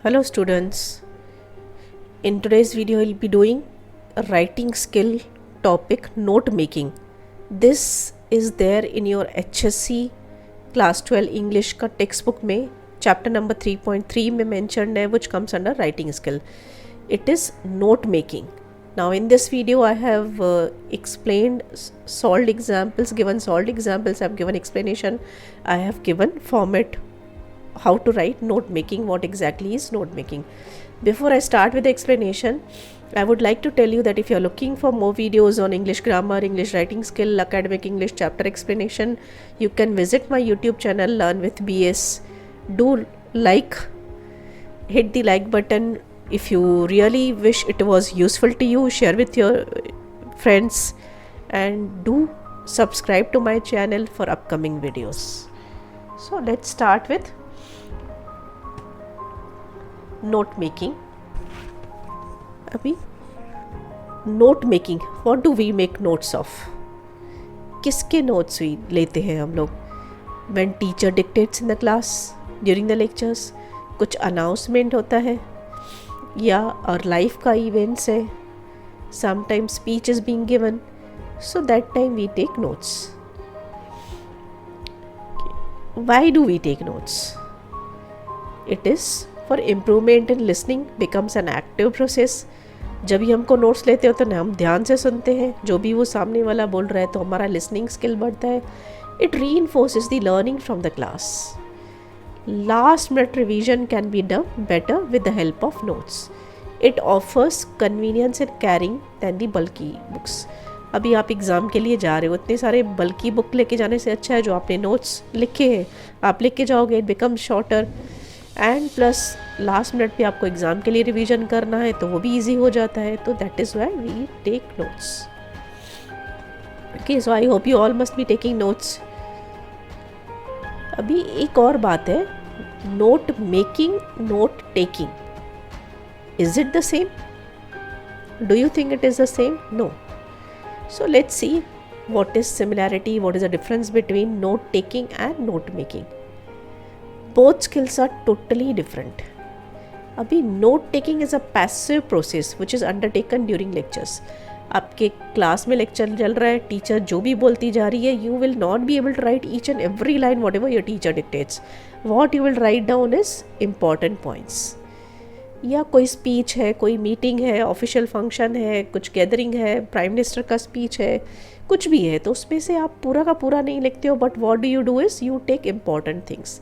Hello students, in today's video I will be doing a writing skill topic note making. This is there in your HSC class 12 English का textbook में chapter number 3.3 में mentioned है which comes under writing skill. It is note making. Now in this video I have explained solved examples, given solved examples, I have given explanation, I have given format how to write note making, what exactly is note making. Before I start with the explanation, I would like to tell you that if you are looking for more videos on English grammar, English writing skill, academic English chapter explanation, you can visit my YouTube channel Learn with BS. Do like, hit the like button. If you really wish it was useful to you, share with your friends and do subscribe to my channel for upcoming videos. So let's start with note making. अभी note making, what do we make notes of? किसके notes भी लेते हैं हम लोग? When teacher dictates in the class, during the lectures, कुछ announcement होता है या और life का events है, sometimes speech is being given, so that time we take notes. Why do we take notes? It is for improvement in listening becomes an active process. जब भी हमको नोट्स लेते हो तो ना हम ध्यान से सुनते हैं जो भी वो सामने वाला बोल रहा है, तो हमारा लिसनिंग स्किल बढ़ता है. It reinforces the learning from the class. Last minute revision can be done better with the help of notes. It offers convenience in carrying than the bulky books. अभी आप एग्ज़ाम के लिए जा रहे हो, इतने सारे बल्कि बुक लेके जाने से अच्छा है जो आपने नोट्स लिखे हैं आप लिख के जाओगे. It become shorter and plus last minute पे आपको एग्ज़ाम के लिए रिवीजन करना है तो वो भी इजी हो जाता है. तो that is why we take notes. Okay, so I hope you all must be taking notes. अभी एक और बात है, note making, note taking, is it the same? Do you think it is the same? No. So let's see what is similarity, what is the difference between note taking and note making. Both skills are totally different. अभी note taking is a passive process which is undertaken during lectures. आपके class में lecture चल रहा है, teacher जो भी बोलती जा रही है, you will not be able to write each and every line whatever your teacher dictates. What you will write down is important points. या कोई स्पीच है, कोई मीटिंग है, ऑफिशियल फंक्शन है, कुछ गैदरिंग है, प्राइम मिनिस्टर का स्पीच है, कुछ भी है, तो उसमें से आप पूरा का पूरा नहीं लिखते हो. But what do you do is you take important things.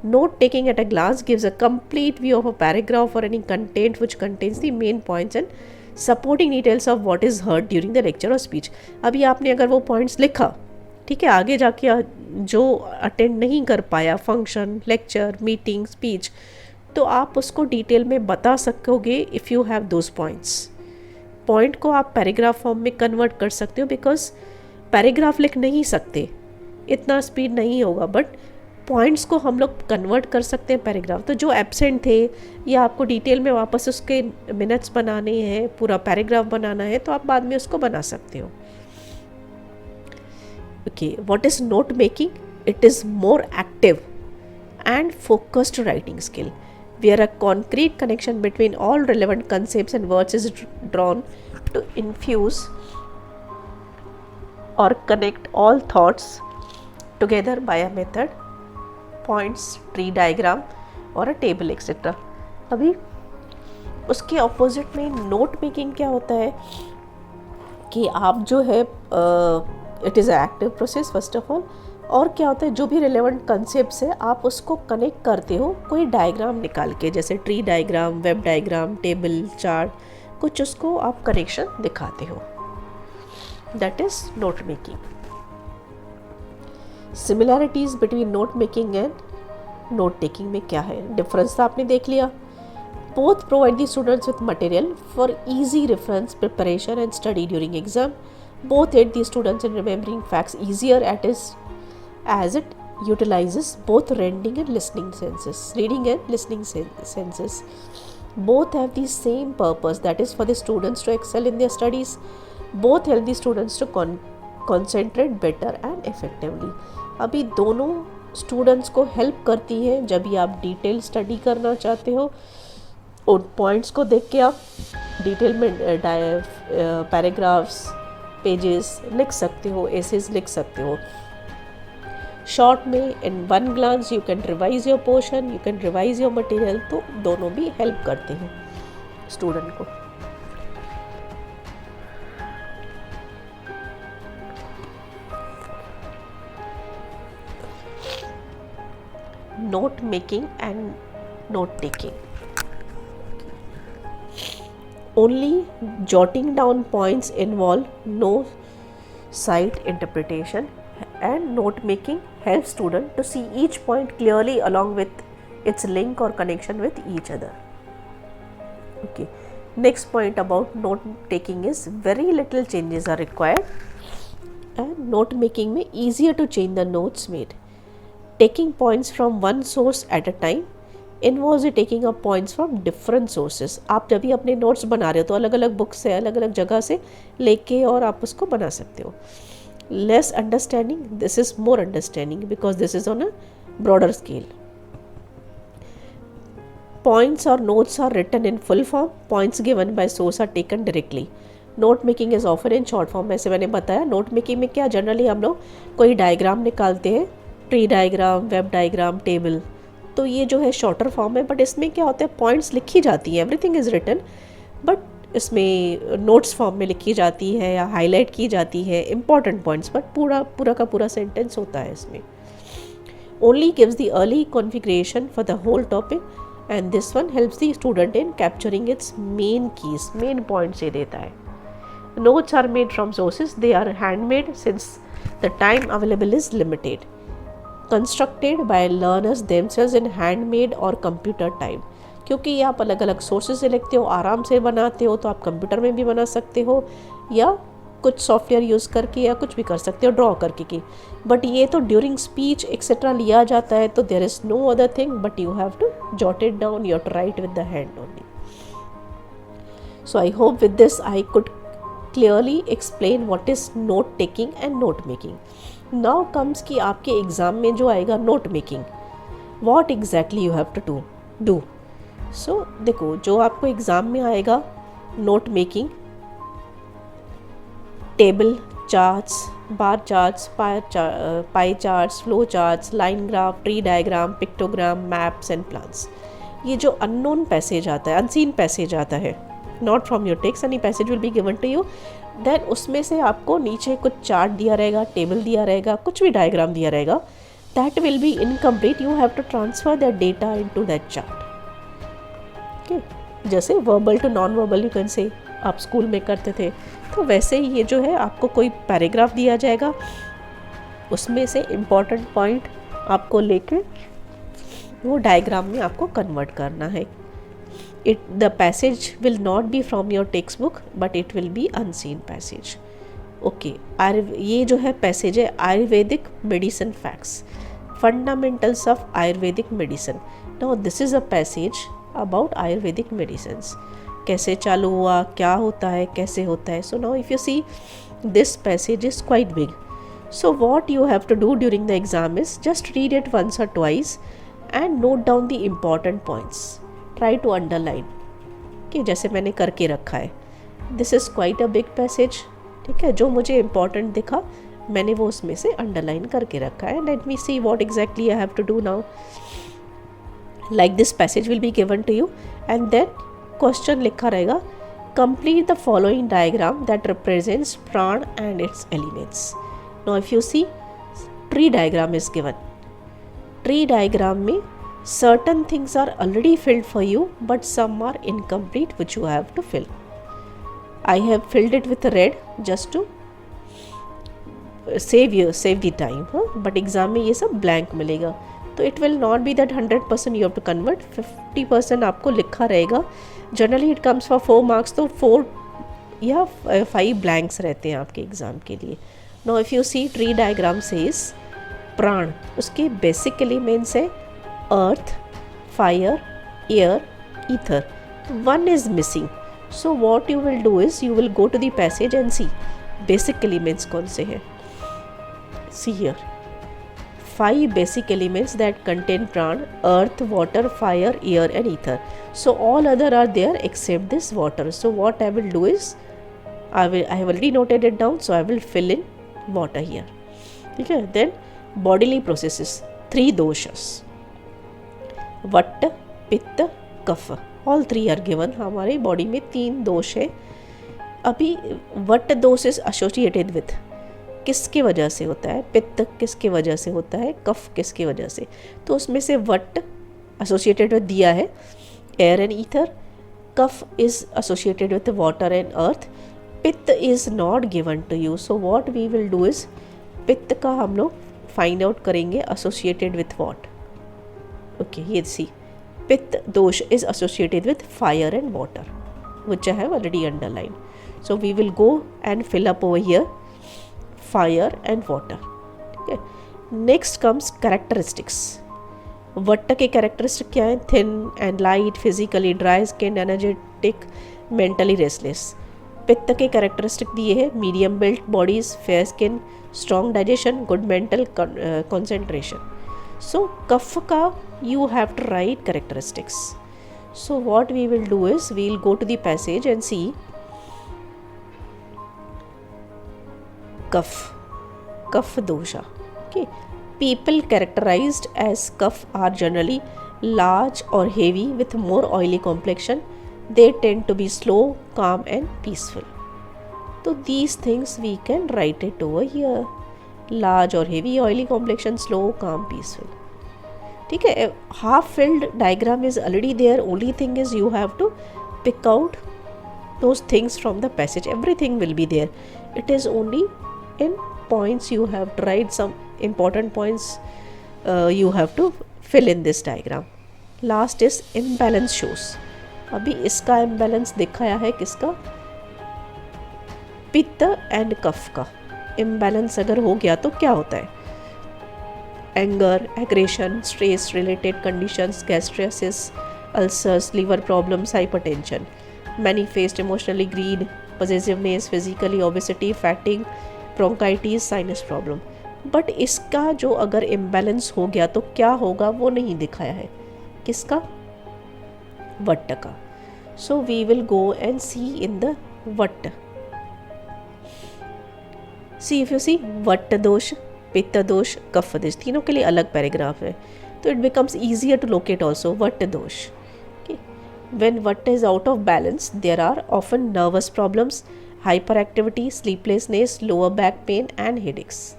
Note taking at a glance gives a complete view of a paragraph और any content which contains the main points and supporting details of what is heard during the lecture और speech. अभी आपने अगर वो points लिखा, ठीक है, आगे जाके जो अटेंड नहीं कर पाया फंक्शन, लेक्चर, मीटिंग, स्पीच, तो आप उसको डिटेल में बता सकोगे if you have those points. Point को आप पैराग्राफ फॉर्म में कन्वर्ट कर सकते हो, बिकॉज पैराग्राफ लिख नहीं सकते, इतना स्पीड नहीं होगा, बट पॉइंट्स को हम लोग कन्वर्ट कर सकते हैं पैराग्राफ. तो जो एब्सेंट थे या आपको डिटेल में वापस उसके मिनट्स बनाने हैं, पूरा पैराग्राफ बनाना है, तो आप बाद में उसको बना सकते हो. Okay, what is note making? It is more active and focused writing skill, where a concrete connection between all relevant concepts and words is drawn to infuse or connect all thoughts together by a method, points, tree diagram or a table etc. अभी उसके opposite में note making क्या होता है कि आप जो है it is active process first of all. और क्या होता है, जो भी रिलेवेंट कंसेप्ट्स है आप उसको कनेक्ट करते हो कोई डायग्राम निकाल के, जैसे tree diagram, web diagram, table, chart, कुछ उसको आप कनेक्शन दिखाते हो. That is note making. Similarities between note making and note taking में क्या है? डिफरेंस तो आपने देख लिया. Both provide the students with material for easy reference, preparation and study during exam. Both aid the students in remembering facts easier as it utilizes both reading and listening senses. Both have the same purpose, that is for the students to excel in their studies. Both help the students to concentrate better and effectively. अभी दोनों students को help करती है जब भी आप detail study करना चाहते हो उन पॉइंट्स को देख के आप डिटेल में पैराग्राफ्स, पेजेस लिख सकते हो, एसेज लिख सकते हो. शॉर्ट में in one glance you can revise your portion, you can revise your material. तो दोनों भी हेल्प करते हैं स्टूडेंट को. Note making and note taking. Only jotting down points involve no sight interpretation, and note making helps student to see each point clearly along with its link or connection with each other. Okay, next point about note taking is very little changes are required, and note making में easier to change the notes made. Taking points from one source at a time involves taking up points from different sources. आप जब भी अपने notes बना रहे हो तो अलग अलग बुक से, अलग अलग जगह से लेके और आप उसको बना सकते हो. Less understanding, this is more understanding because this is on a broader scale. Points और notes are written in full form. Points given by source are taken directly. Note making is offer in short form. ऐसे मैंने बताया note making में क्या generally हम लोग कोई diagram निकालते हैं, tree diagram, web diagram, table. तो ये जो है शॉर्टर फॉर्म है, बट इसमें क्या होता है पॉइंट्स लिखी जाती है, एवरीथिंग इज़ रिटन, बट इसमें नोट्स फॉर्म में लिखी जाती है या हाईलाइट की जाती है इंपॉर्टेंट पॉइंट्स, बट पूरा का पूरा सेंटेंस होता है इसमें. Only gives the early configuration for the whole topic, and this one helps the student in capturing its main keys, main points ये देता है. Notes are made from sources, they are handmade since the time available is limited. Constructed by learners themselves in handmade और computer time. क्योंकि ये आप अलग अलग sources से लिखते हो, आराम से बनाते हो, तो आप कंप्यूटर में भी बना सकते हो या कुछ सॉफ्टवेयर यूज़ करके या कुछ भी कर सकते हो ड्रॉ करके की. बट ये तो ड्यूरिंग स्पीच एक्सेट्रा लिया जाता है, तो there is no other thing but you have to jot it down, you have to write with the hand only. So I hope with this I could clearly explain what is note taking and note making. Now comes कि आपके exam में जो आएगा note making, what exactly you have to do. So देखो जो आपको exam में आएगा note making, table charts, bar charts, pie charts, flow charts, line graph, tree diagram, pictogram, maps and plans. ये जो अननोन पैसेज आता है, अनसीन पैसेज आता है, not from your text, any passage will be given to you. Then उसमें से आपको नीचे कुछ चार्ट दिया रहेगा, टेबल दिया रहेगा, कुछ भी डायग्राम दिया रहेगा, that will be incomplete. You have to transfer that data into that chart. Okay, जैसे verbal to non verbal you can say आप स्कूल में करते थे, तो वैसे ही ये जो है आपको कोई पैराग्राफ दिया जाएगा, उसमें से इम्पॉर्टेंट पॉइंट आपको लेके वो डायग्राम में आपको कन्वर्ट करना है. The passage will not be from your textbook but it will be unseen passage. Okay, ये जो है पैसेज है Ayurvedic medicine facts, fundamentals of Ayurvedic medicine. Now this is a passage about Ayurvedic medicine, कैसे चालू हुआ, क्या होता है, कैसे होता है. So now if you see this passage is quite big. So what you have to do during the exam is just read it once और twice and note down the important points. Try to underline कि जैसे मैंने करके रखा है. This is quite a big passage. ठीक है, जो मुझे इम्पॉर्टेंट दिखा मैंने वो उसमें से अंडरलाइन करके रखा है. Let me see what exactly I have to do now. Like this passage will be given to you and then question लिखा रहेगा, complete the following diagram that represents prana and its elements. Now if you see tree diagram is given. Tree diagram में certain things are already filled for you but some are incomplete which you have to fill. I have filled it with red just to save the time, but exam में ये सब blank मिलेगा. तो it will not be that 100% you have to convert, 50% आपको लिखा रहेगा. Generally it comes for 4 marks, तो 4 या 5 blanks रहते हैं आपके एग्ज़ाम के लिए. Now if you see tree diagram says प्राण, उसके basic elements है earth, fire, air, ether. One is missing. So what you will do is you will go to the passage and see basic elements कौन से हैं. See here, 5 basic elements that contain pran: earth, water, fire, air and ether. So all other are there except this water. So what I will do is I have already noted it down, so I will fill in water here. Okay. Then bodily processes, 3 doshas: vatta, pitta, kapha. All 3 are given. हमारे body में 3 दोष है. अभी what दोष is associated with, किसकी वजह से होता है, पित्त किसकी वजह से होता है, कफ किसकी वजह से. तो उसमें से वट एसोसिएटेड विथ दिया है air and ether, kapha is associated with water and earth, pitta is not given to you. So what we will do is pitta का हम लोग फाइंड आउट करेंगे एसोसिएटेड विथ व्हाट. ओके, ये see pitta dosha is associated with fire and water, which I have already underlined. So we will go and fill up over here fire and water. Okay. Next comes characteristics. वट्ट के characteristic क्या है? Thin and light, physically dry skinned, energetic, mentally restless. पित्त के characteristic दिए है medium built bodies, fair skin, strong digestion, good mental concentration. So कफ का you have to write characteristics. So what we will do is we will go to the passage and see cough dosha. Okay, people characterized as cough are generally large or heavy with more oily complexion. They tend to be slow, calm and peaceful. So these things we can write it over here. Large or heavy, oily complexion, slow, calm, peaceful. ठीक है. Half filled diagram is already there. Only thing is you have to pick out those things from the passage. Everything will be there. It is only in points you have to write some important points you have to fill in this diagram. Last is imbalance shows. अभी इसका imbalance दिखाया है किसका? पित्त and कफ का. Imbalance अगर हो गया तो क्या होता है? anger, aggression, stress related conditions, gastritis, ulcers, liver problems, hypertension, manifest emotionally greed, possessiveness, physically obesity, fatigue, bronchitis, sinus problem. But इसका जो अगर इम्बैलेंस हो गया तो क्या होगा वो नहीं दिखाया है. किसका? वट्ट का. So we will go and see in the vata. See if you सी वट्ट दोष, पित्त दोष, कफ दोष, तीनों के लिए अलग पैराग्राफ है. तो it becomes easier to locate also. Vata dosha. When vata is out of balance there are often nervous problems, hyper activity, sleeplessness, lower back pain and headaches.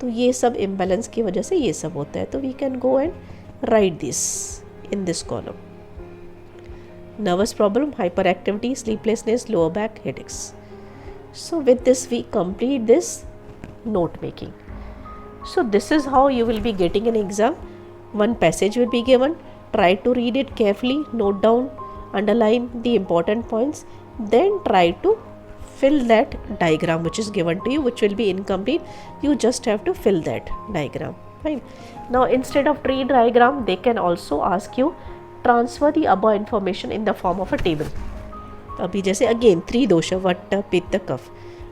तो ये सब इम्बैलेंस की वजह से ये सब होता है. तो we can go and write this in this column. Nervous problem, hyper activity, sleeplessness, lower back, headaches. So with this we complete this note making. So this is how you will be getting an exam. One passage will be given. Try to read it carefully, note down, underline the important points, then try to fill that diagram which is given to you, which will be incomplete. You just have to fill that diagram. Fine. Now instead of tree diagram, they can also ask you transfer the above information in the form of a table. अभी जैसे again 3 दोष, वट्ट, पित्त, कफ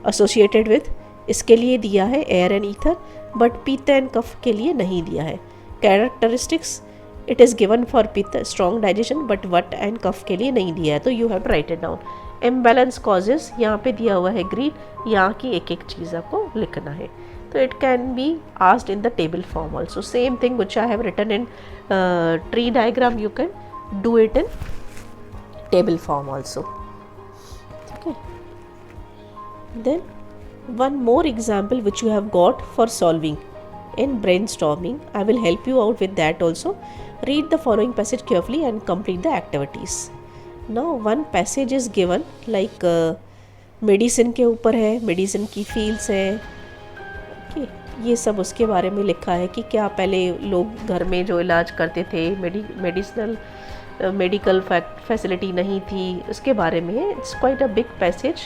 associated with, इसके लिए दिया है air and ether, but pitta and kapha के लिए नहीं दिया है. Characteristics it is given for pitta, strong digestion, but vata and kapha के लिए नहीं दिया है. तो you have to write it down. Imbalance causes यहाँ पे दिया हुआ है ग्रीन. यहाँ की एक एक चीज़ आपको लिखना है. तो it can be asked in the table form also. Same thing which I have written in tree diagram, you can do it in table form also. Okay. Then one more example which you have got for solving in brainstorming. I will help you out with that also. Read the following passage carefully and complete the activities. Now one passage is given like medicine के ऊपर है, medicine की fields है. Okay. ये सब उसके बारे में लिखा है कि क्या पहले लोग घर में जो इलाज करते थे, मेडिकल फैसिलिटी नहीं थी, उसके बारे में. It's quite a big passage.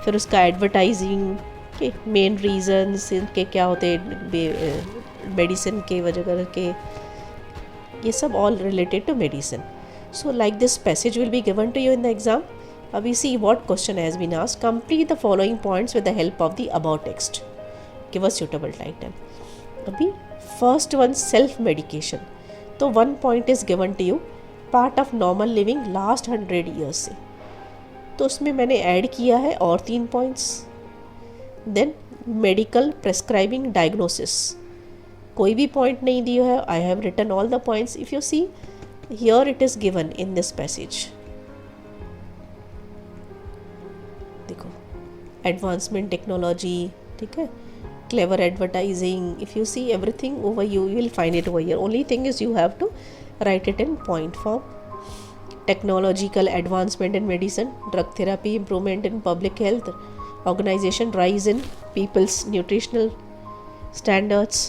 फिर उसका एडवर्टाइजिंग के मेन रीजंस इनके क्या होते हैं मेडिसिन के वजह के, ये सब all related to medicine. So like this passage will be given to you in the exam. अभी see what question has been asked. Complete the following points with the help of the about text. Give a suitable title. अभी first one self medication, तो 1 point is given to you, part of normal living last 100 years से, तो उसमें मैंने add किया है और 3 points. Then medical prescribing diagnosis, कोई भी पॉइंट नहीं दिया है, I have written all the points. If you see here it is given in this passage, देखो एडवांसमेंट टेक्नोलॉजी, ठीक है, clever advertising, if you see everything over, you will find it over here. Only thing is you have to write it in point form. Technological advancement in medicine, drug therapy, improvement in public health, organization, rise in people's nutritional standards,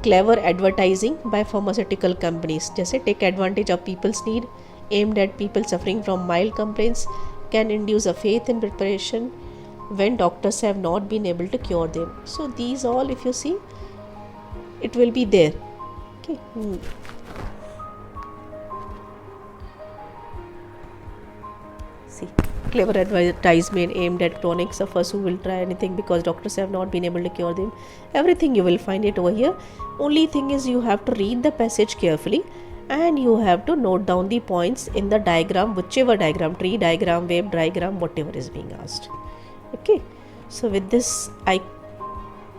clever advertising by pharmaceutical companies, जैसे take advantage of people's need, aimed at people suffering from mild complaints, can induce a faith in preparation when doctors have not been able to cure them. So these all, if you see, it will be there. Okay. See, clever advertisement aimed at chronic sufferers who will try anything because doctors have not been able to cure them. Everything you will find it over here. Only thing is you have to read the passage carefully and you have to note down the points in the diagram, whichever diagram, tree diagram, wave diagram, whatever is being asked. Okay, so with this I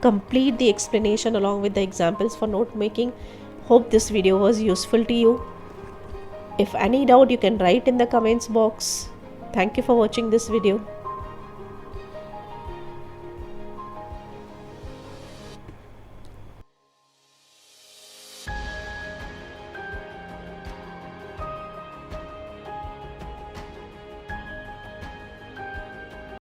complete the explanation along with the examples for note making. Hope this video was useful to you. If any doubt, you can write in the comments box. Thank you for watching this video.